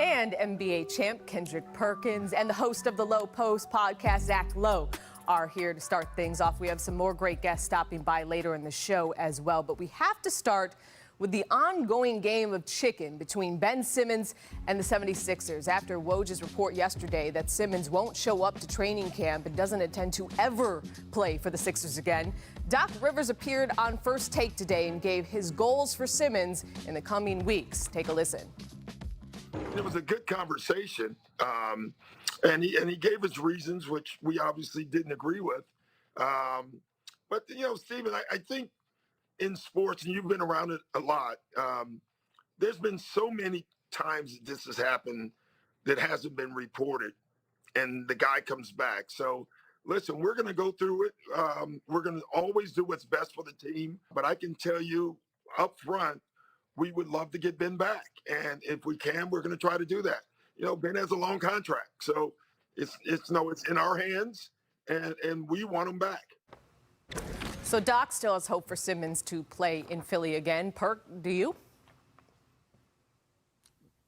And NBA champ Kendrick Perkins and the host of the Low Post podcast, Zach Lowe, are here to start things off. We have some more great guests stopping by later in the show as well. But we have to start with the ongoing game of chicken between Ben Simmons and the 76ers after Woj's report yesterday that Simmons won't show up to training camp and doesn't intend to ever play for the Sixers again. Doc Rivers appeared on First Take today and gave his goals for Simmons in the coming weeks. Take a listen. It was a good conversation, and he gave his reasons, which we obviously didn't agree with. But, you know, Stephen, I think in sports, and you've been around it a lot, there's been so many times that this has happened that hasn't been reported, and the guy comes back. So, listen, we're going to go through it. We're going to always do what's best for the team. But I can tell you up front, we would love to get Ben back. And if we can, we're going to try to do that. You know, Ben has a long contract. So it's in our hands, and we want him back. So Doc still has hope for Simmons to play in Philly again. Perk, do you?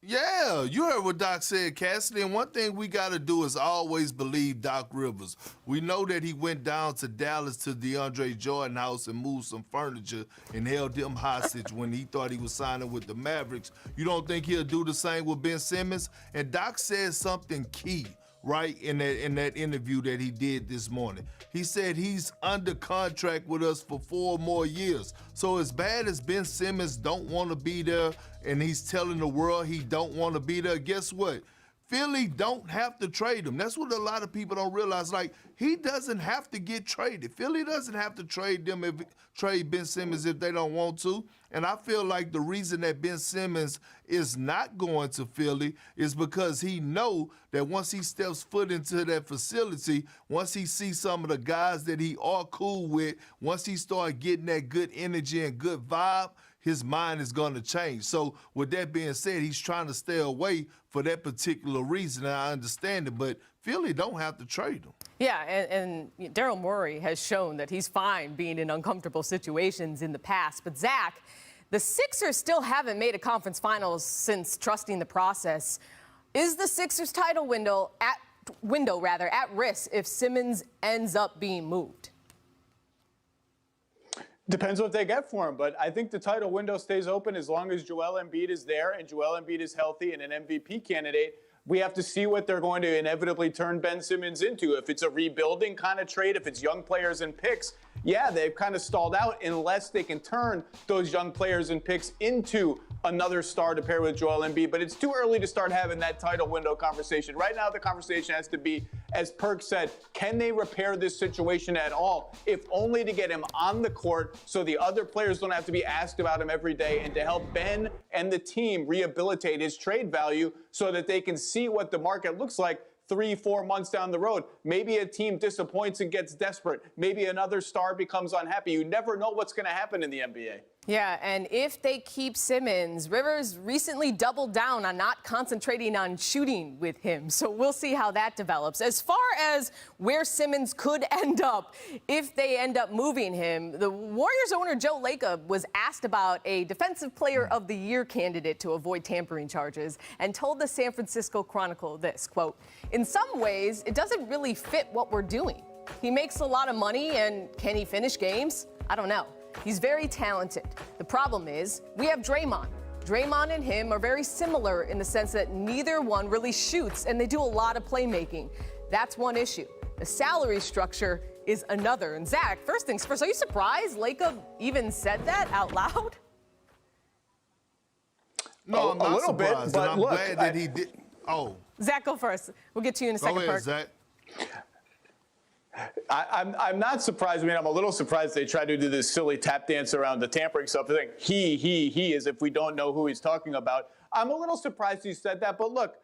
Yeah, you heard what Doc said, Cassidy. And one thing we got to do is always believe Doc Rivers. We know that he went down to Dallas to DeAndre Jordan house and moved some furniture and held them hostage when he thought he was signing with the Mavericks. You don't think he'll do the same with Ben Simmons? And Doc said something key, right, in that interview that he did this morning. He said he's under contract with us for 4 more years. So as bad as Ben Simmons don't want to be there and he's telling the world he don't want to be there, guess what? Philly don't have to trade him. That's what a lot of people don't realize. Like, he doesn't have to get traded. Philly doesn't have to trade Ben Simmons if they don't want to. And I feel like the reason that Ben Simmons is not going to Philly is because he know that once he steps foot into that facility, once he sees some of the guys that he are cool with, once he start getting that good energy and good vibe, his mind is going to change. So with that being said, he's trying to stay away for that particular reason, and I understand it, but Philly don't have to trade him. Yeah, and Daryl Morey has shown that he's fine being in uncomfortable situations in the past. But Zach, the Sixers still haven't made a conference finals since trusting the process. Is the Sixers title window at risk if Simmons ends up being moved? Depends what they get for him, but I think the title window stays open as long as Joel Embiid is there and Joel Embiid is healthy and an MVP candidate. We have to see what they're going to inevitably turn Ben Simmons into. If it's a rebuilding kind of trade, if it's young players and picks, yeah, they've kind of stalled out unless they can turn those young players and picks into another star to pair with Joel Embiid. But it's too early to start having that title window conversation. Right now, the conversation has to be, as Perk said, can they repair this situation at all, if only to get him on the court so the other players don't have to be asked about him every day, and to help Ben and the team rehabilitate his trade value so that they can see what the market looks like 3-4 months down the road. Maybe a team disappoints and gets desperate. Maybe another star becomes unhappy. You never know what's going to happen in the NBA. Yeah, and if they keep Simmons, Rivers recently doubled down on not concentrating on shooting with him. So we'll see how that develops. As far as where Simmons could end up if they end up moving him, the Warriors owner Joe Lacob was asked about a Defensive Player of the Year candidate to avoid tampering charges and told the San Francisco Chronicle this, quote, "In some ways, it doesn't really fit what we're doing. He makes a lot of money, and can he finish games? I don't know. He's very talented. The problem is we have Draymond. Draymond and him are very similar in the sense that neither one really shoots, and they do a lot of playmaking. That's one issue. The salary structure is another." And Zach, first things first, are you surprised Lacob even said that out loud? No, I'm not a little surprised, bit, but and I'm glad that he did. Oh. Zach, go first. We'll get to you in a second. Go ahead, Perk. Zach. I'm not surprised. I mean, I'm a little surprised they tried to do this silly tap dance around the tampering stuff. I think he, as if we don't know who he's talking about. I'm a little surprised he said that. But look,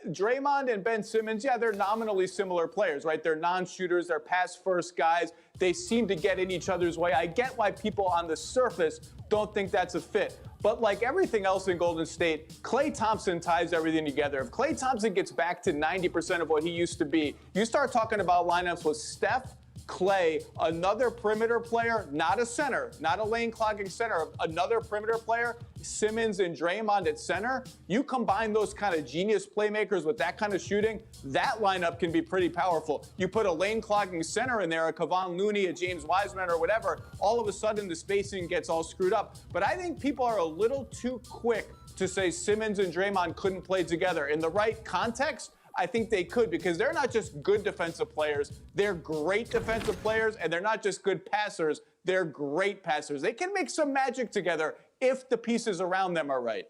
Draymond and Ben Simmons, yeah, they're nominally similar players, right? They're non-shooters. They're pass-first guys. They seem to get in each other's way. I get why people on the surface don't think that's a fit. But like everything else in Golden State, Klay Thompson ties everything together. If Klay Thompson gets back to 90% of what he used to be, you start talking about lineups with Steph, Clay, another perimeter player, not a center, not a lane clogging center, another perimeter player, Simmons and Draymond at center. You combine those kind of genius playmakers with that kind of shooting, that lineup can be pretty powerful. You put a lane clogging center in there, a Kevon Looney, a James Wiseman or whatever, all of a sudden the spacing gets all screwed up. But I think people are a little too quick to say Simmons and Draymond couldn't play together. In the right context, I think they could, because they're not just good defensive players, they're great defensive players, and they're not just good passers, they're great passers. They can make some magic together if the pieces around them are right.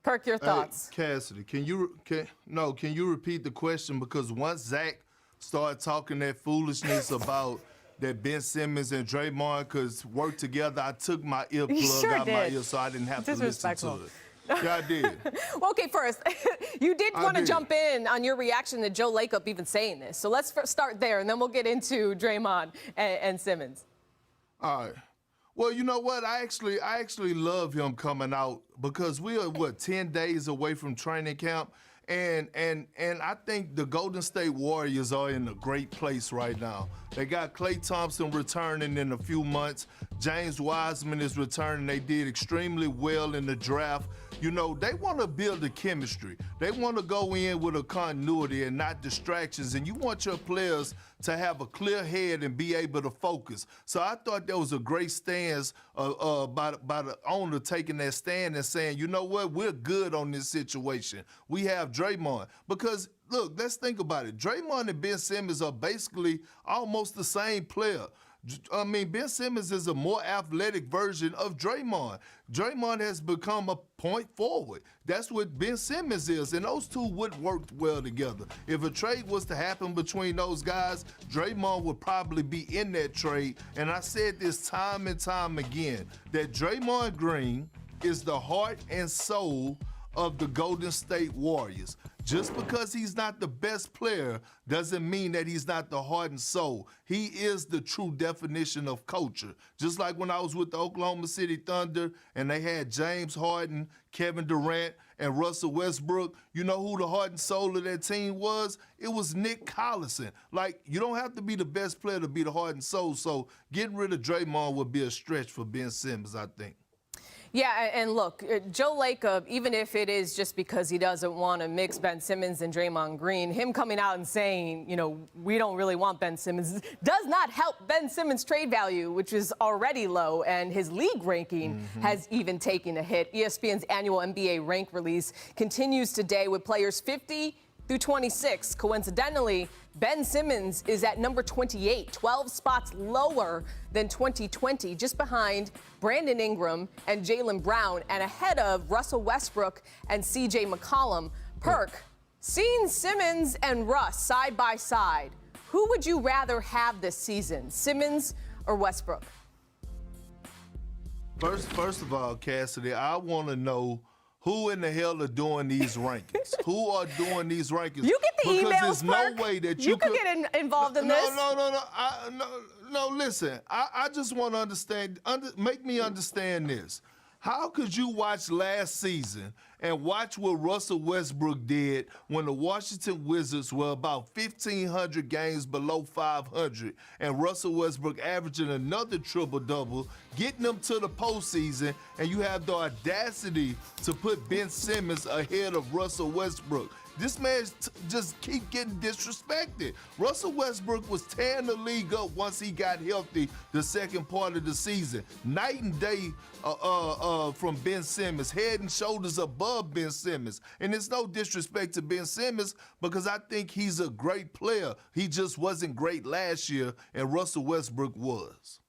Perk, your thoughts? Hey, Cassidy, can you repeat the question? Because once Zach started talking that foolishness about that Ben Simmons and Draymond could work together, I took my earplug out my ear so I didn't have to listen to it. Yeah, I did. Well, okay, first, you did want to jump in on your reaction to Joe Lacob even saying this. So let's start there, and then we'll get into Draymond and Simmons. All right. Well, you know what? I actually love him coming out because we are, 10 days away from training camp. And I think the Golden State Warriors are in a great place right now. They got Klay Thompson returning in a few months. James Wiseman is returning. They did extremely well in the draft. You know, they want to build a chemistry. They want to go in with a continuity and not distractions. And you want your players to have a clear head and be able to focus. So I thought that was a great stance by the owner taking that stand and saying, you know what, we're good on this situation. We have Draymond. Because, look, let's think about it. Draymond and Ben Simmons are basically almost the same player. I mean, Ben Simmons is a more athletic version of Draymond. Draymond has become a point forward. That's what Ben Simmons is, and those two would work well together. If a trade was to happen between those guys, Draymond would probably be in that trade. And I said this time and time again, that Draymond Green is the heart and soul of the Golden State Warriors. Just because he's not the best player doesn't mean that he's not the heart and soul. He is the true definition of culture. Just like when I was with the Oklahoma City Thunder and they had James Harden, Kevin Durant, and Russell Westbrook, you know who the heart and soul of that team was? It was Nick Collison. Like, you don't have to be the best player to be the heart and soul, so getting rid of Draymond would be a stretch for Ben Simmons, I think. Yeah, and look, Joe Lacob, even if it is just because he doesn't want to mix Ben Simmons and Draymond Green, him coming out and saying, you know, we don't really want Ben Simmons, does not help Ben Simmons' trade value, which is already low, and his league ranking has even taken a hit. ESPN's annual NBA rank release continues today with players 50 through 26. Coincidentally, Ben Simmons is at number 28, 12 spots lower than 2020, just behind Brandon Ingram and Jaylen Brown, and ahead of Russell Westbrook and CJ McCollum. Perk, seeing Simmons and Russ side by side, who would you rather have this season, Simmons or Westbrook? First of all, Cassidy, I want to know who in the hell are doing these rankings? Who are doing these rankings? You get the emails, there's no way that you could get involved in this. No, listen. I just want to understand, make me understand this. How could you watch last season and watch what Russell Westbrook did when the Washington Wizards were about 1,500 games below 500, and Russell Westbrook averaging another triple-double, getting them to the postseason, and you have the audacity to put Ben Simmons ahead of Russell Westbrook? This man just keep getting disrespected. Russell Westbrook was tearing the league up once he got healthy the second part of the season. Night and day from Ben Simmons, head and shoulders above Ben Simmons. And it's no disrespect to Ben Simmons because I think he's a great player. He just wasn't great last year, and Russell Westbrook was.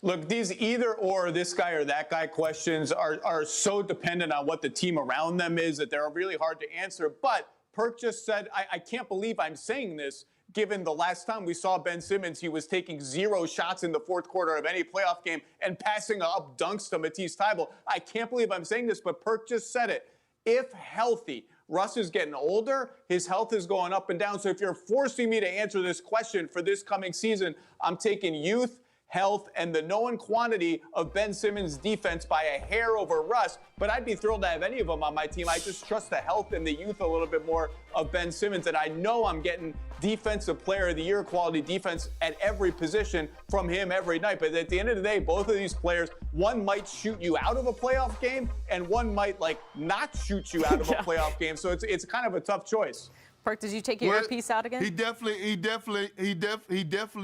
Look, these either or, this guy or that guy questions are so dependent on what the team around them is that they're really hard to answer. But Perk just said, I can't believe I'm saying this, given the last time we saw Ben Simmons, he was taking 0 shots in the fourth quarter of any playoff game and passing up dunks to Matisse Thybulle. I can't believe I'm saying this, but Perk just said it. If healthy, Russ is getting older, his health is going up and down. So if you're forcing me to answer this question for this coming season, I'm taking youth, health, and the known quantity of Ben Simmons' defense by a hair over Russ. But I'd be thrilled to have any of them on my team. I just trust the health and the youth a little bit more of Ben Simmons, and I know I'm getting Defensive Player of the Year quality defense at every position from him every night. But at the end of the day, both of these players, one might shoot you out of a playoff game, and one might not shoot you out of a playoff game. So it's kind of a tough choice. Perk, did you take your earpiece out again? He definitely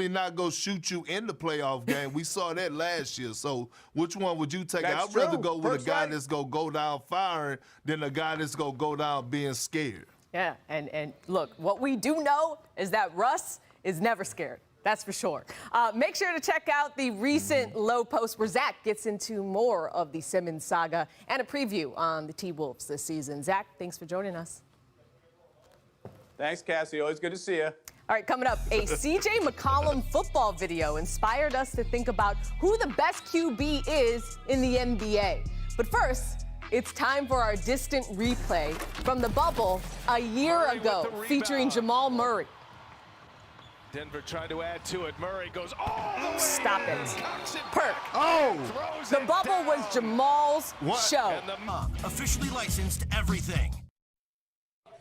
not gonna shoot you in the playoff game. We saw that last year. So which one would you take? That's I'd rather true. go with Perk's a guy right. that's gonna go down firing than a guy that's gonna go down being scared. Yeah, and look, what we do know is that Russ is never scared. That's for sure. Make sure to check out the recent low post where Zach gets into more of the Simmons saga and a preview on the T-Wolves this season. Zach, thanks for joining us. Thanks, Cassie. Always good to see you. All right, coming up, a C.J. McCollum football video inspired us to think about who the best QB is in the NBA. But first, it's time for our distant replay from the bubble a year ago, featuring Jamal Murray. Denver trying to add to it. Murray goes all the way. Stop it. Perk. Oh! The bubble was Jamal's show. And the Officially licensed everything.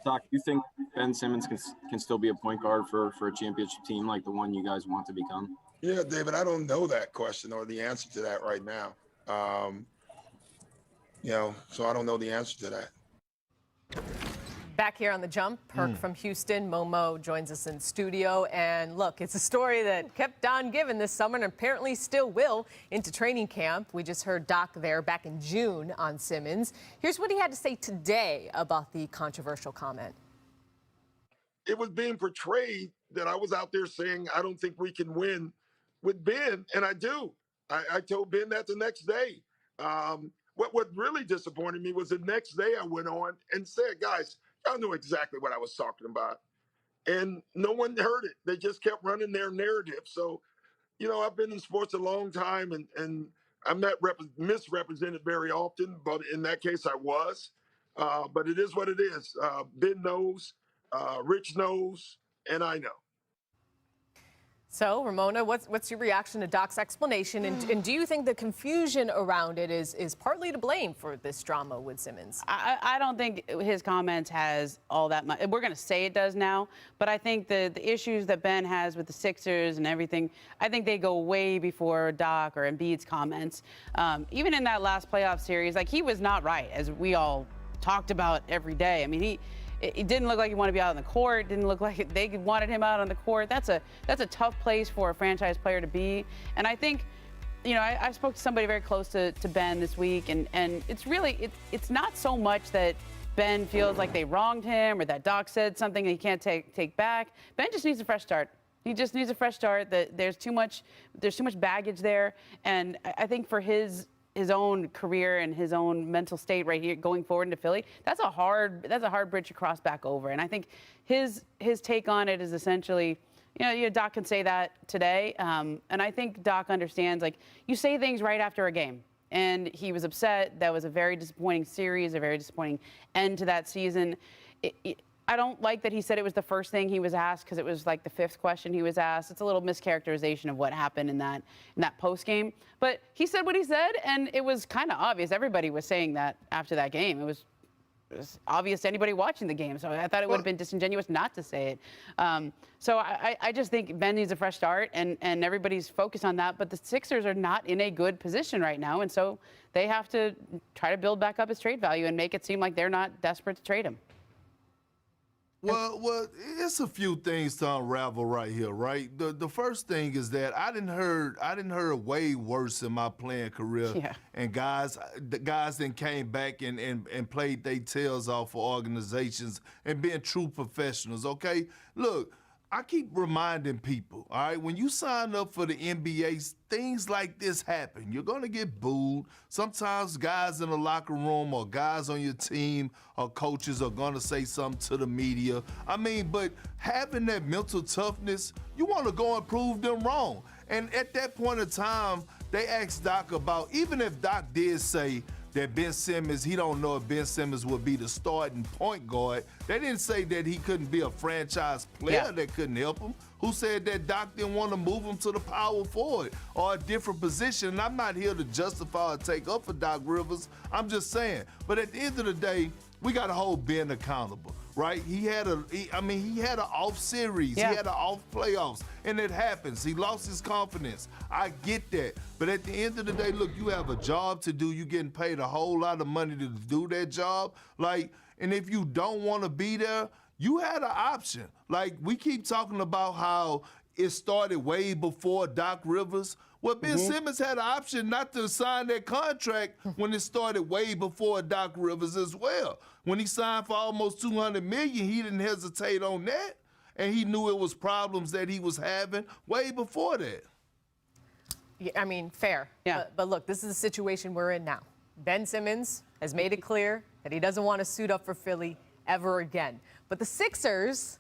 Doc, you think Ben Simmons can still be a point guard for a championship team like the one you guys want to become? Yeah, David, I don't know that question or the answer to that right now. So I don't know the answer to that. Back here on The Jump, Perk from Houston, Momo joins us in studio. And look, it's a story that kept on giving this summer and apparently still will into training camp. We just heard Doc there back in June on Simmons. Here's what he had to say today about the controversial comment. It was being portrayed that I was out there saying, I don't think we can win with Ben, and I do. I told Ben that the next day. What really disappointed me was the next day I went on and said, guys, y'all knew exactly what I was talking about. And no one heard it. They just kept running their narrative. So, I've been in sports a long time, and I'm not misrepresented very often, but in that case I was. But it is what it is. Ben knows, Rich knows, and I know. So, Ramona, what's your reaction to Doc's explanation? And do you think the confusion around it is partly to blame for this drama with Simmons? I don't think his comments has all that much. We're going to say it does now, but I think the issues that Ben has with the Sixers and everything, I think they go way before Doc or Embiid's comments. Even in that last playoff series, he was not right, as we all talked about every day. I mean, it didn't look like he wanted to be out on the court. Didn't look like they wanted him out on the court. That's a tough place for a franchise player to be. And I think, I spoke to somebody very close to Ben this week, and it's really it's not so much that Ben feels like they wronged him or that Doc said something that he can't take back. Ben just needs a fresh start. He just needs a fresh start. That there's too much baggage there, and I think for his own career and his own mental state right here going forward into Philly, that's a hard bridge to cross back over. And I think his take on it is essentially, Doc can say that today. And I think Doc understands, you say things right after a game. And he was upset. That was a very disappointing series, a very disappointing end to that season. I don't like that he said it was the first thing he was asked, because it was the fifth question he was asked. It's a little mischaracterization of what happened in that post game. But he said what he said, and it was kind of obvious. Everybody was saying that after that game. It was obvious to anybody watching the game. So I thought it would have been disingenuous not to say it. So I just think Ben needs a fresh start, and everybody's focused on that. But the Sixers are not in a good position right now, and so they have to try to build back up his trade value and make it seem like they're not desperate to trade him. Well, it's a few things to unravel right here, right? The first thing is that I didn't heard way worse in my playing career. Yeah. And the guys then came back and played their tails off for organizations and being true professionals, okay? Look, I keep reminding people, all right, when you sign up for the NBA, things like this happen. You're going to get booed. Sometimes guys in the locker room or guys on your team or coaches are going to say something to the media. But having that mental toughness, you want to go and prove them wrong. And at that point in time, they asked Doc about, even if Doc did say, that Ben Simmons, he don't know if Ben Simmons would be the starting point guard. They didn't say that he couldn't be a franchise player that couldn't help him. Who said that Doc didn't want to move him to the power forward or a different position? And I'm not here to justify or take up for Doc Rivers. I'm just saying. But at the end of the day, we got to hold Ben accountable, right? He had an off series. Yeah. He had an off playoffs, and it happens. He lost his confidence. I get that. But at the end of the day, look, you have a job to do. You're getting paid a whole lot of money to do that job. And if you don't want to be there, you had an option. Like, we keep talking about how it started way before Doc Rivers. Well, Ben Simmons had an option not to sign that contract when it started way before Doc Rivers as well. When he signed for almost $200 million, he didn't hesitate on that. And he knew it was problems that he was having way before that. Yeah, I mean, fair. Yeah. But look, this is the situation we're in now. Ben Simmons has made it clear that he doesn't want to suit up for Philly ever again. But the Sixers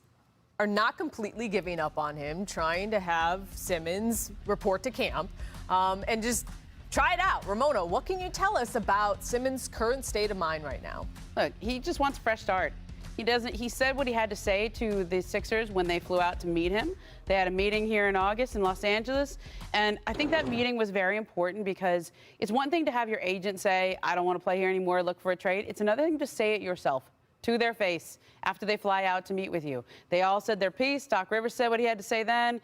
are not completely giving up on him, trying to have Simmons report to camp and just try it out. Ramona, what can you tell us about Simmons' current state of mind right now? Look, he just wants a fresh start. He said what he had to say to the Sixers when they flew out to meet him. They had a meeting here in August in Los Angeles, and I think that meeting was very important because it's one thing to have your agent say, I don't want to play here anymore, look for a trade. It's another thing to say it yourself to their face after they fly out to meet with you. They all said their piece. Doc Rivers said what he had to say then.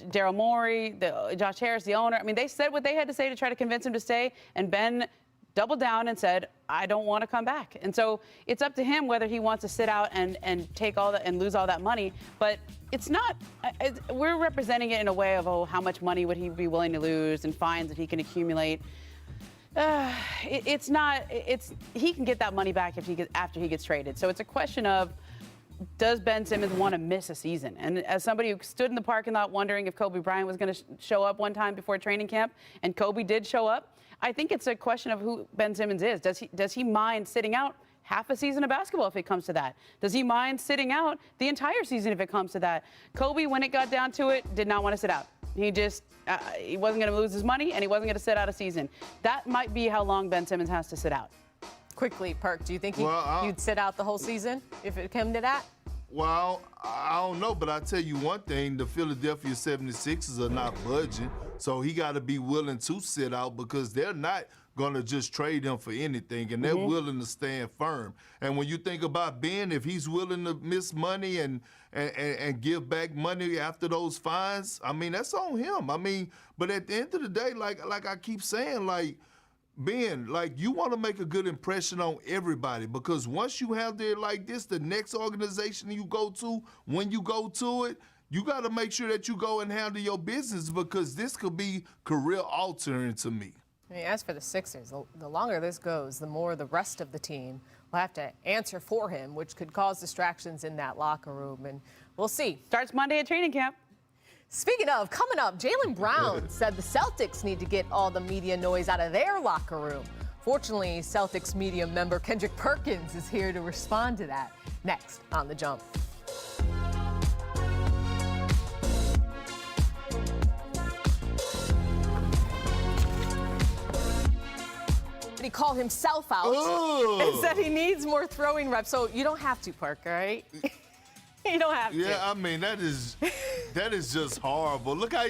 Daryl Morey, Josh Harris, the owner. I mean, they said what they had to say to try to convince him to stay, and Ben doubled down and said, I don't want to come back. And so it's up to him whether he wants to sit out and take all that and lose all that money. But it's not, we're representing it in a way of, oh, how much money would he be willing to lose and fines that he can accumulate. It's not, he can get that money back after he gets traded. So it's a question of, does Ben Simmons want to miss a season? And as somebody who stood in the parking lot wondering if Kobe Bryant was going to show up one time before training camp, and Kobe did show up, I think it's a question of who Ben Simmons is. Does he mind sitting out half a season of basketball if it comes to that? Does he mind sitting out the entire season if it comes to that? Kobe, when it got down to it, did not want to sit out. He just, he wasn't going to lose his money, and he wasn't going to sit out a season. That might be how long Ben Simmons has to sit out. Quickly, Perk, do you think you'd sit out the whole season if it came to that? Well, I don't know, but I tell you one thing, the Philadelphia 76ers are not budging, so he got to be willing to sit out because they're not going to just trade him for anything, and they're willing to stand firm. And when you think about Ben, if he's willing to miss money and give back money after those fines, I mean, that's on him. I mean, but at the end of the day, like I keep saying, like, Ben, like, you want to make a good impression on everybody because once you have it like this, the next organization you go to, when you go to it, you got to make sure that you go and handle your business because this could be career altering to me. I mean, as for the Sixers, the longer this goes, the more the rest of the team will have to answer for him, which could cause distractions in that locker room. And we'll see. Starts Monday at training camp. Speaking of, coming up, Jaylen Brown said the Celtics need to get all the media noise out of their locker room. Fortunately, Celtics media member Kendrick Perkins is here to respond to that. Next on The Jump. He called himself out and said he needs more throwing reps. So you don't have to, Perk, all right? You don't have to. Yeah, I mean, that is just horrible. Look how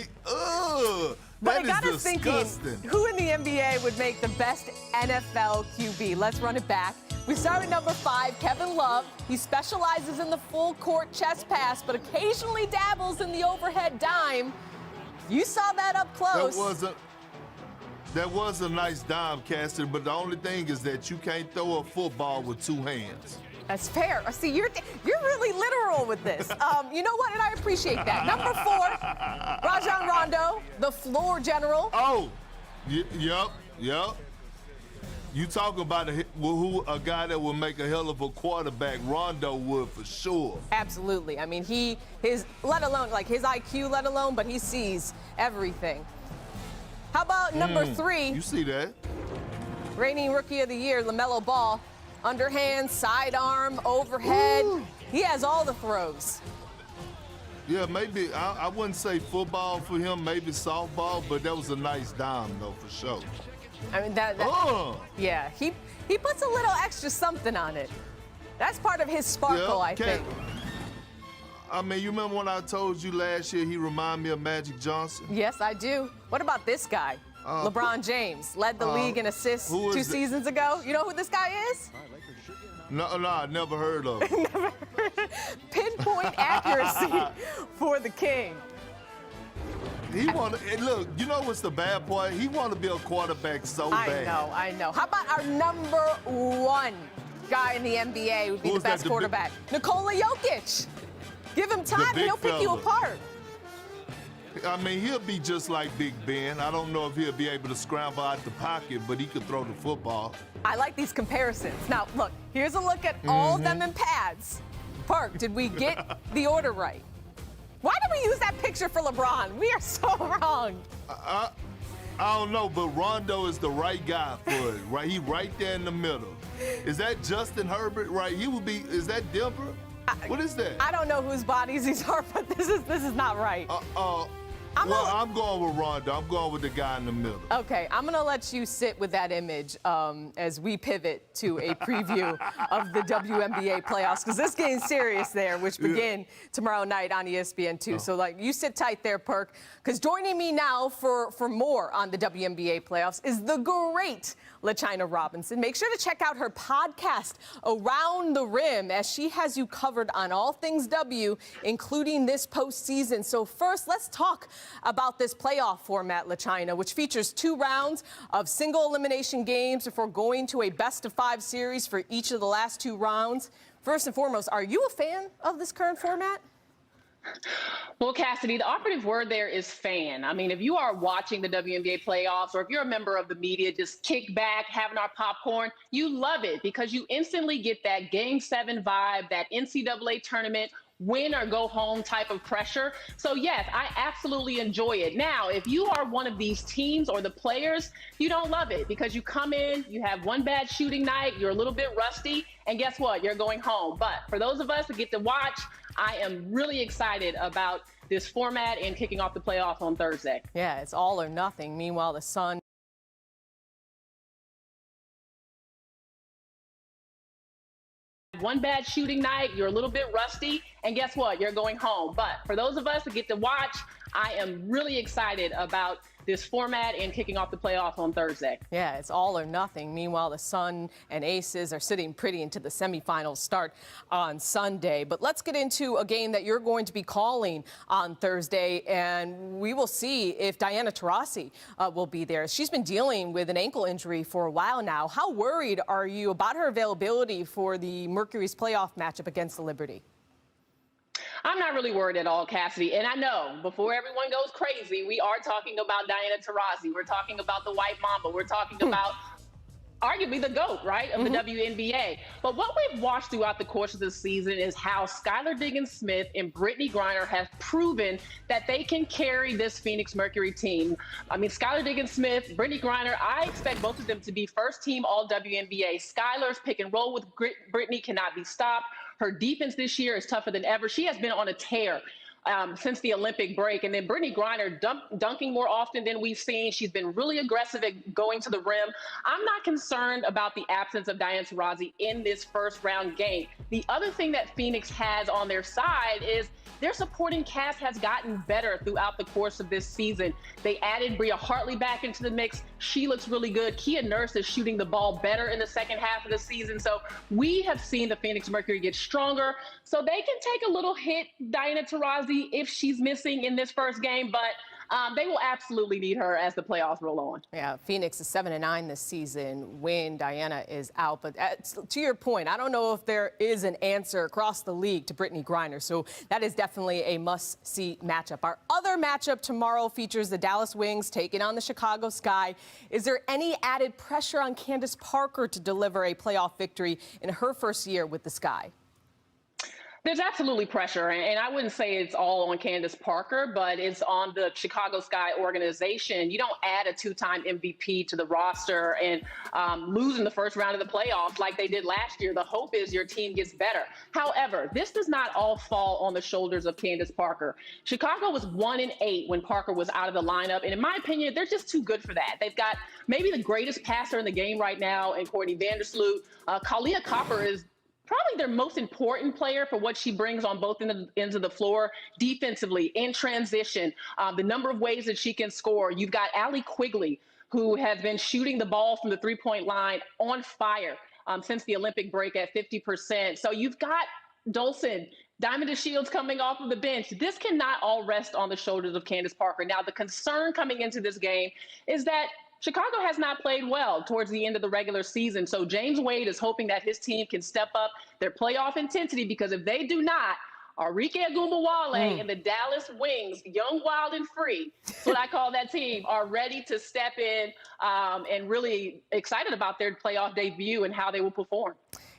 But it that got is us thinking, disgusting. who in the NBA would make the best NFL QB? Let's run it back. We start with number 5, Kevin Love. He specializes in the full court chest pass, but occasionally dabbles in the overhead dime. You saw that up close. That was a nice dime, Caster, but the only thing is that you can't throw a football with 2 hands. That's fair. See, you're really literal with this. You know what? And I appreciate that. Number 4, Rajon Rondo, the floor general. Oh, yep. You talk about a guy that will make a hell of a quarterback. Rondo would for sure. Absolutely. I mean, let alone like his IQ, let alone, but he sees everything. How about number 3? You see that? Reigning Rookie of the Year, LaMelo Ball. Underhand, sidearm, overhead. Ooh. He has all the throws. Yeah, maybe, I wouldn't say football for him, maybe softball, but that was a nice dime, though, for sure. I mean, yeah, he puts a little extra something on it. That's part of his sparkle, I think. I mean, you remember when I told you last year he reminded me of Magic Johnson? Yes, I do. What about this guy? LeBron James led the league in assists 2 seasons ago. You know who this guy is? No, I never heard of him. Pinpoint accuracy for the King. He look, you know what's the bad part? He want to be a quarterback so bad. I know. How about our #1 guy in the NBA would be the best quarterback? Nikola Jokic. Give him time and he'll pick you apart. I mean, he'll be just like Big Ben. I don't know if he'll be able to scramble out the pocket, but he could throw the football. I like these comparisons. Now, look, here's a look at all of them in pads. Park, did we get the order right? Why did we use that picture for LeBron? We are so wrong. I don't know, but Rondo is the right guy for it, right? He right there in the middle. Is that Justin Herbert, right? He would be, is that Denver? What is that? I don't know whose bodies these are, but this is not right. I'm going with Rondo. I'm going with the guy in the middle. Okay, I'm going to let you sit with that image as we pivot to a preview of the WNBA playoffs, because this game's serious there, which begin tomorrow night on ESPN2. So, you sit tight there, Perk, because joining me now for more on the WNBA playoffs is the great LaChina Robinson. Make sure to check out her podcast, Around the Rim, as she has you covered on all things W, including this postseason. So first, let's talk about this playoff format, LaChina, which features 2 rounds of single elimination games before going to a best-of-5 series for each of the last 2 rounds. First and foremost, are you a fan of this current format? Well, Cassidy, the operative word there is fan. I mean, if you are watching the WNBA playoffs, or if you're a member of the media, just kick back, having our popcorn, you love it because you instantly get that Game 7 vibe, that NCAA tournament, win or go home type of pressure. So yes, I absolutely enjoy it. Now, if you are one of these teams or the players, you don't love it because you come in, you have one bad shooting night, you're a little bit rusty, and guess what? You're going home. But for those of us that get to watch, I am really excited about this format and kicking off the playoffs on Thursday. Yeah, it's all or nothing. Meanwhile, the Sun one bad shooting night, you're a little bit rusty, and guess what? You're going home. But for those of us that get to watch, I am really excited about this format and kicking off the playoffs on Thursday. Yeah, it's all or nothing. Meanwhile, the Sun and Aces are sitting pretty into the semifinals start on Sunday. But let's get into a game that you're going to be calling on Thursday, and we will see if Diana Taurasi will be there. She's been dealing with an ankle injury for a while now. How worried are you about her availability for the Mercury's playoff matchup against the Liberty? I'm not really worried at all, Cassidy. And I know before everyone goes crazy, we are talking about Diana Taurasi. We're talking about the White Mamba. We're talking about arguably the GOAT, right, of the WNBA. But what we've watched throughout the course of this season is how Skylar Diggins-Smith and Brittany Griner have proven that they can carry this Phoenix Mercury team. I mean, Skylar Diggins-Smith, Brittany Griner, I expect both of them to be first-team All-WNBA. Skylar's pick and roll with Brittany cannot be stopped. Her defense this year is tougher than ever. She has been on a tear since the Olympic break. And then Brittany Griner dunking more often than we've seen. She's been really aggressive at going to the rim. I'm not concerned about the absence of Diana Taurasi in this first-round game. The other thing that Phoenix has on their side is their supporting cast has gotten better throughout the course of this season. They added Bria Hartley back into the mix. She looks really good. Kia Nurse is shooting the ball better in the second half of the season. So we have seen the Phoenix Mercury get stronger. So they can take a little hit, Diana Taurasi, if she's missing in this first game. But they will absolutely need her as the playoffs roll on. Yeah, Phoenix is 7-9 this season when Diana is out. But to your point, I don't know if there is an answer across the league to Brittany Griner. So that is definitely a must-see matchup. Our other matchup tomorrow features the Dallas Wings taking on the Chicago Sky. Is there any added pressure on Candace Parker to deliver a playoff victory in her first year with the Sky? There's absolutely pressure, and I wouldn't say it's all on Candace Parker, but it's on the Chicago Sky organization. You don't add a two-time MVP to the roster and lose in the first round of the playoffs like they did last year. The hope is your team gets better. However, this does not all fall on the shoulders of Candace Parker. Chicago was 1-8 when Parker was out of the lineup, and in my opinion, they're just too good for that. They've got maybe the greatest passer in the game right now in Courtney Vandersloot. Kalia Copper is probably their most important player for what she brings on both ends of the floor, defensively, in transition, the number of ways that she can score. You've got Allie Quigley, who has been shooting the ball from the three-point line on fire since the Olympic break at 50%. So you've got Dolson, Diamond DeShields coming off of the bench. This cannot all rest on the shoulders of Candace Parker. Now, the concern coming into this game is that Chicago has not played well towards the end of the regular season. So James Wade is hoping that his team can step up their playoff intensity, because if they do not, Arike Agumbawale and the Dallas Wings, young, wild, and free, that's what I call that team, are ready to step in and really excited about their playoff debut and how they will perform.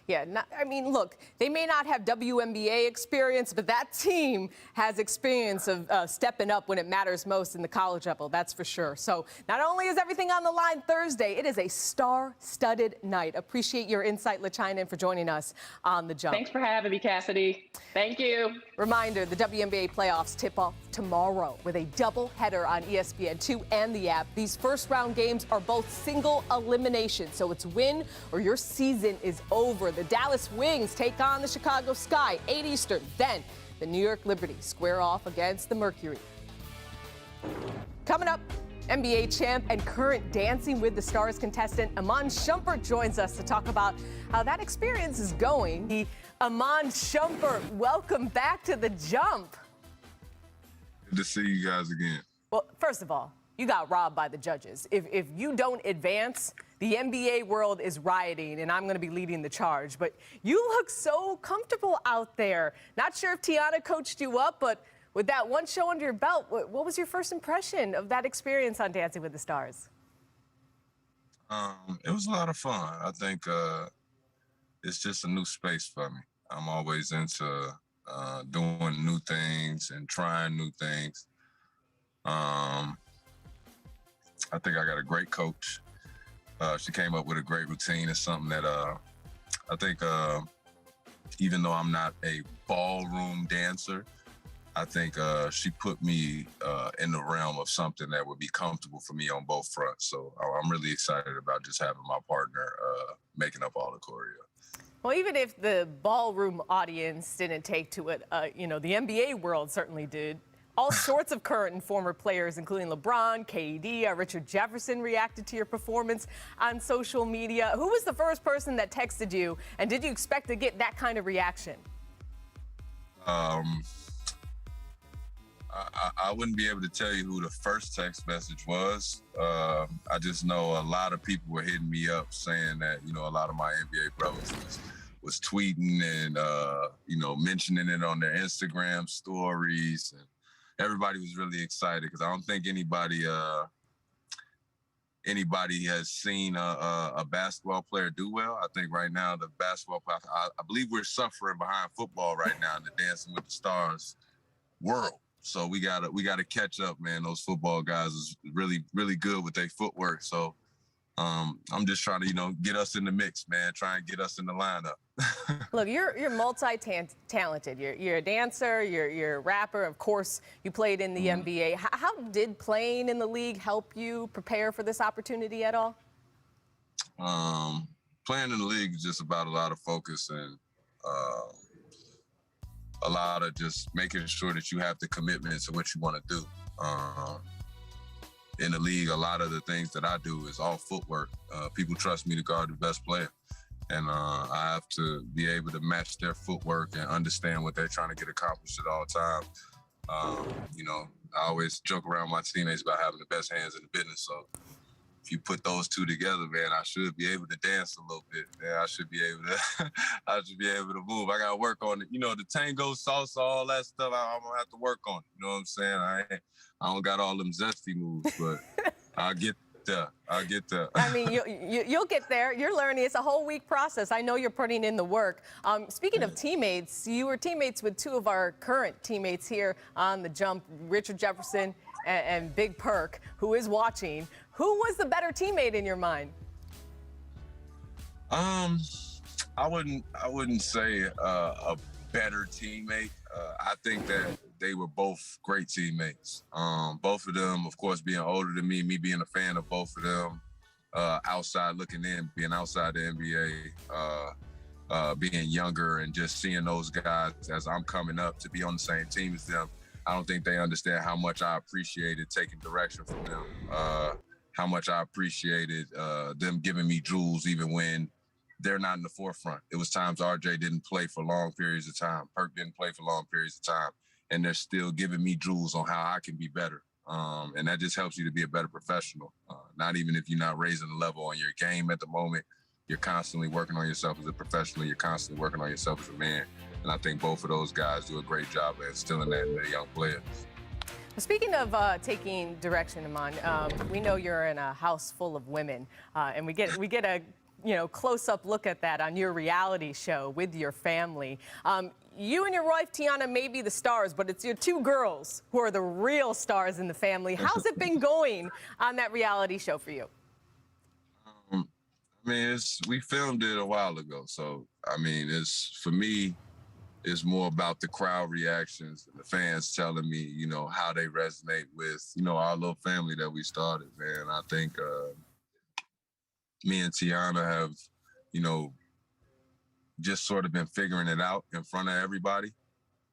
Yeah, I mean, look, they may not have WNBA experience, but that team has experience of stepping up when it matters most in the college level, that's for sure. So not only is everything on the line Thursday, it is a star-studded night. Appreciate your insight, LaChina, and for joining us on The Jump. Thanks for having me, Cassidy. Thank you. Reminder, the WNBA playoffs tip off tomorrow with a double-header on ESPN2 and the app. These first-round games are both single elimination, so it's win or your season is over. The Dallas Wings take on the Chicago Sky, 8 Eastern. Then the New York Liberty square off against the Mercury. Coming up, NBA champ and current Dancing with the Stars contestant IMAN Shumpert joins us to talk about how that experience is going. IMAN Shumpert, welcome back to The Jump. Good to see you guys again. Well, first of all, you got robbed by the judges. If you don't advance, the NBA world is rioting, and I'm going to be leading the charge. But you look so comfortable out there. Not sure if Tiana coached you up, but with that one show under your belt, what was your first impression of that experience on Dancing with the Stars? It was a lot of fun. I think it's just a new space for me. I'm always into doing new things and trying new things. I think I got a great coach. She came up with a great routine. It's something that I think even though I'm not a ballroom dancer, I think she put me in the realm of something that would be comfortable for me on both fronts. So I'm really excited about just having my partner making up all the choreo. Well, even if the ballroom audience didn't take to it, the NBA world certainly did. All sorts of current and former players, including LeBron, KD, Richard Jefferson, reacted to your performance on social media. Who was the first person that texted you, and did you expect to get that kind of reaction? I wouldn't be able to tell you who the first text message was. I just know a lot of people were hitting me up saying that, a lot of my NBA brothers was tweeting and, mentioning it on their Instagram stories. And everybody was really excited because I don't think anybody has seen a basketball player do well. I think right now the basketball player, I believe we're suffering behind football right now in the Dancing with the Stars world. So we gotta catch up, man. Those football guys is really, really good with their footwork. So I'm just trying to, get us in the mix, man. Try and get us in the lineup. Look, you're multi-talented. You're a dancer. You're a rapper. Of course, you played in the NBA. How did playing in the league help you prepare for this opportunity at all? Playing in the league is just about a lot of focus and a lot of just making sure that you have the commitment to what you want to do. In the league, a lot of the things that I do is all footwork. People trust me to guard the best player. And I have to be able to match their footwork and understand what they're trying to get accomplished at all times. I always joke around my teammates about having the best hands in the business. So if you put those two together, man, I should be able to dance a little bit. Man, I should be able to move. I got to work on it. The tango, salsa, all that stuff, I'm going to have to work on it. You know what I'm saying? I don't got all them zesty moves, but I'll get there. I'll get there. I mean, you'll get there. You're learning. It's a whole week process. I know you're putting in the work. Speaking of teammates, you were teammates with two of our current teammates here on the jump, Richard Jefferson and Big Perk, who is watching. Who was the better teammate in your mind? I wouldn't say a better teammate. I think that they were both great teammates. Both of them, of course, being older than me being a fan of both of them, outside looking in, being outside the NBA, being younger and just seeing those guys as I'm coming up to be on the same team as them. I don't think they understand how much I appreciated taking direction from them, how much I appreciated them giving me jewels even when they're not in the forefront. It was times RJ didn't play for long periods of time. Perk didn't play for long periods of time. And they're still giving me jewels on how I can be better. And that just helps you to be a better professional. Not even if you're not raising the level on your game at the moment, you're constantly working on yourself as a professional. You're constantly working on yourself as a man. And I think both of those guys do a great job at instilling that in their young players. Speaking of taking direction, Iman, we know you're in a house full of women, and we get a close-up look at that on your reality show with your family. You and your wife, Tiana, may be the stars, but it's your two girls who are the real stars in the family. How's it been going on that reality show for you? I mean, we filmed it a while ago, so I mean, for me, it's more about the crowd reactions and the fans telling me, how they resonate with, our little family that we started, man. I think me and Tiana have, just sort of been figuring it out in front of everybody.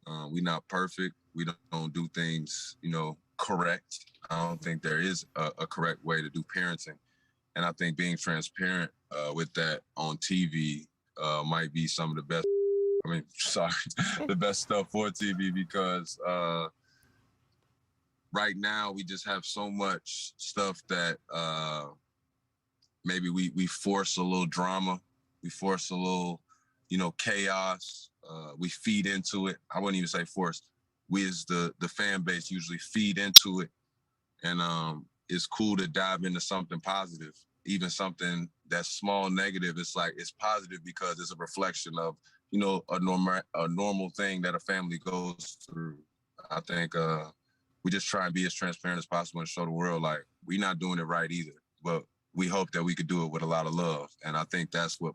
We're not perfect. We don't do things, correct. I don't think there is a correct way to do parenting. And I think being transparent with that on TV might be some of the best, the best stuff for TV, because right now we just have so much stuff that maybe we force a little drama. We force a little, chaos. We feed into it. I wouldn't even say force. We as the fan base usually feed into it. And it's cool to dive into something positive, even something that's small negative. It's like, it's positive because it's a reflection of, a normal thing that a family goes through. I think we just try and be as transparent as possible and show the world, like, we're not doing it right either, but we hope that we could do it with a lot of love. And I think that's what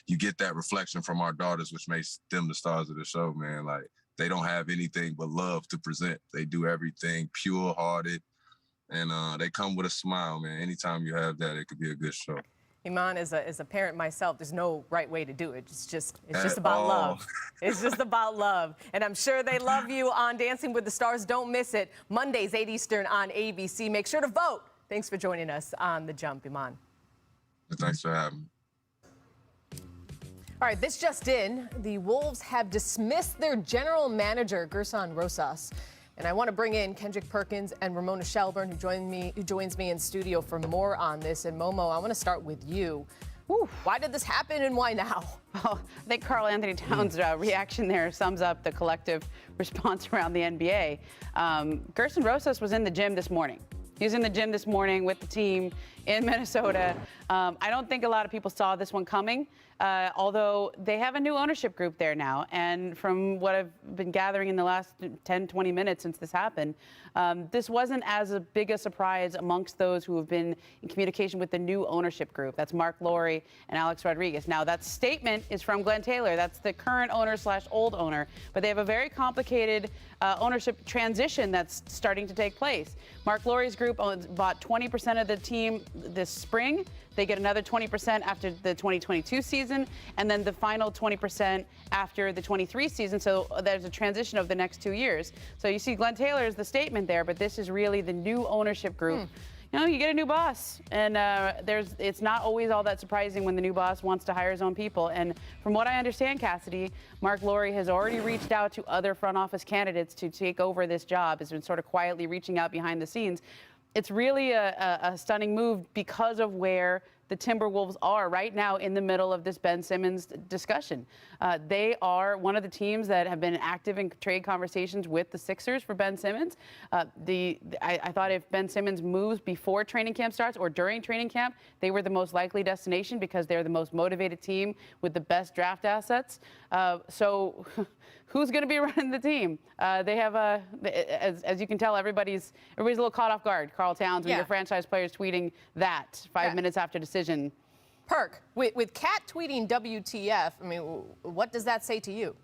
you get, that reflection from our daughters, which makes them the stars of the show, man. Like, they don't have anything but love to present. They do everything pure-hearted, and they come with a smile, man. Anytime you have that, it could be a good show. Iman, as a parent myself, there's no right way to do it. It's just about love. It's just about love. And I'm sure they love you on Dancing with the Stars. Don't miss it. Mondays, 8 Eastern on ABC. Make sure to vote. Thanks for joining us on The Jump, Iman. Thanks for having me. All right, this just in. The Wolves have dismissed their general manager, GERSSON Rosas. And I want to bring in Kendrick Perkins and Ramona Shelburne, who joins me in studio for more on this. And Momo, I want to start with you. Whew, why did this happen and why now? Well, I think Karl Anthony Towns' reaction there sums up the collective response around the NBA. GERSSON Rosas was in the gym this morning. He was in the gym this morning with the team in Minnesota. I don't think a lot of people saw this one coming, although they have a new ownership group there now. And from what I've been gathering in the last 10, 20 minutes since this happened, this wasn't as big a surprise amongst those who have been in communication with the new ownership group. That's Mark Lowry and Alex Rodriguez. Now, that statement is from Glenn Taylor. That's the current owner / old owner. But they have a very complicated ownership transition that's starting to take place. Mark Lowry's group bought 20% of the team this spring. They get another 20% after the 2022 season, and then the final 20% after the 23 season. So there's a transition of the next 2 years. So you see Glenn Taylor's the statement there, but this is really the new ownership group. You get a new boss, and it's not always all that surprising when the new boss wants to hire his own people. And from what I understand, Cassidy, Mark Lowry has already reached out to other front office candidates to take over this job, has been sort of quietly reaching out behind the scenes. It's really a stunning move because of where the Timberwolves are right now in the middle of this Ben Simmons discussion. They are one of the teams that have been active in trade conversations with the Sixers for Ben Simmons. I thought if Ben Simmons moves before training camp starts or during training camp, they were the most likely destination because they're the most motivated team with the best draft assets. So who's going to be running the team? They have as you can tell, everybody's a little caught off guard. Karl Towns, when your franchise players tweeting that 5 minutes after decision. Perk, with Kat tweeting WTF, I mean, what does that say to you?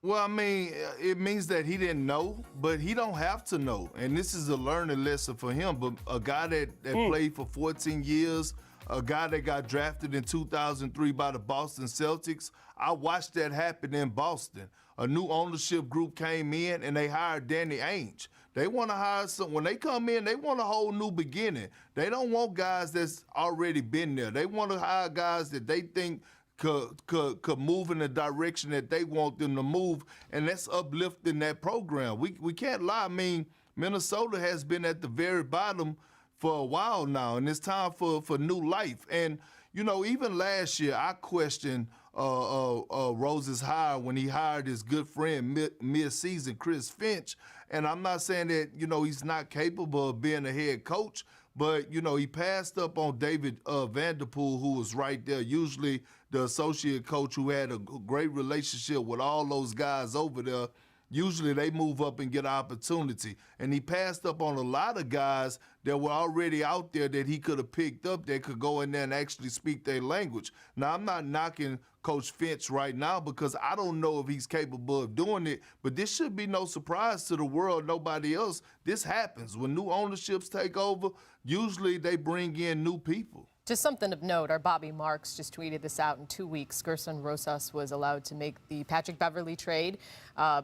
Well, I mean, it means that he didn't know, but he don't have to know. And this is a learning lesson for him. But a guy that played for 14 years, a guy that got drafted in 2003 by the Boston Celtics, I watched that happen in Boston. A new ownership group came in and they hired Danny Ainge. They want to hire when they come in, they want a whole new beginning. They don't want guys that's already been there. They want to hire guys that they think could move in the direction that they want them to move, and that's uplifting that program. We can't lie. I mean, Minnesota has been at the very bottom for a while now, and it's time for new life. And, you know, even last year, I questioned Rose's hire when he hired his good friend mid-season, Chris Finch. And I'm not saying that, you know, he's not capable of being a head coach, but, you know, he passed up on David Vanderpool, who was right there, usually the associate coach who had a great relationship with all those guys over there. Usually they move up and get an opportunity. And he passed up on a lot of guys that were already out there that he could have picked up that could go in there and actually speak their language. Now, I'm not knocking Coach Finch right now because I don't know if he's capable of doing it, but this should be no surprise to the world, nobody else. This happens. When new ownerships take over, usually they bring in new people. Just something of note, our Bobby Marks just tweeted this out. In 2 weeks, Gerson Rosas was allowed to make the Patrick Beverley trade,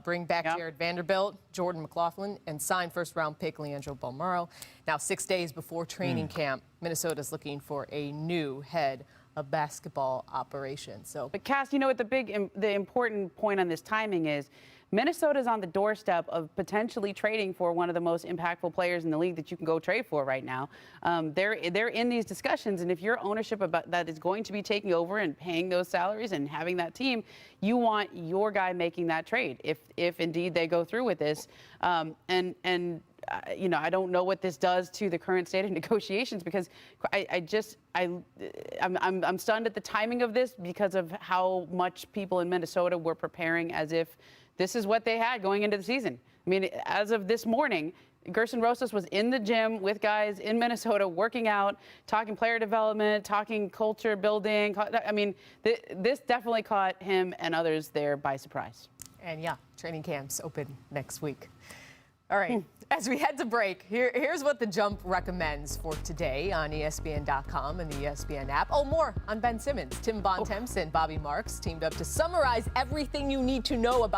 bring back Jared Vanderbilt, Jordan McLaughlin, and sign first-round pick Leandro Bolmaro. Now, 6 days before training camp, Minnesota's looking for a new head of basketball operations. So, but Cass, you know what the important point on this timing is? Minnesota's on the doorstep of potentially trading for one of the most impactful players in the league that you can go trade for right now. They're in these discussions, and if your ownership that is going to be taking over and paying those salaries and having that team, you want your guy making that trade if indeed they go through with this. You know, I don't know what this does to the current state of negotiations because I'm stunned at the timing of this because of how much people in Minnesota were preparing as if this is what they had going into the season. I mean, as of this morning, Gerson Rosas was in the gym with guys in Minnesota working out, talking player development, talking culture building. I mean, this definitely caught him and others there by surprise. And yeah, training camps open next week. All right, as we head to break, here's what The Jump recommends for today on ESPN.com and the ESPN app. Oh, more on Ben Simmons. Tim Bontemps and Bobby Marks teamed up to summarize everything you need to know about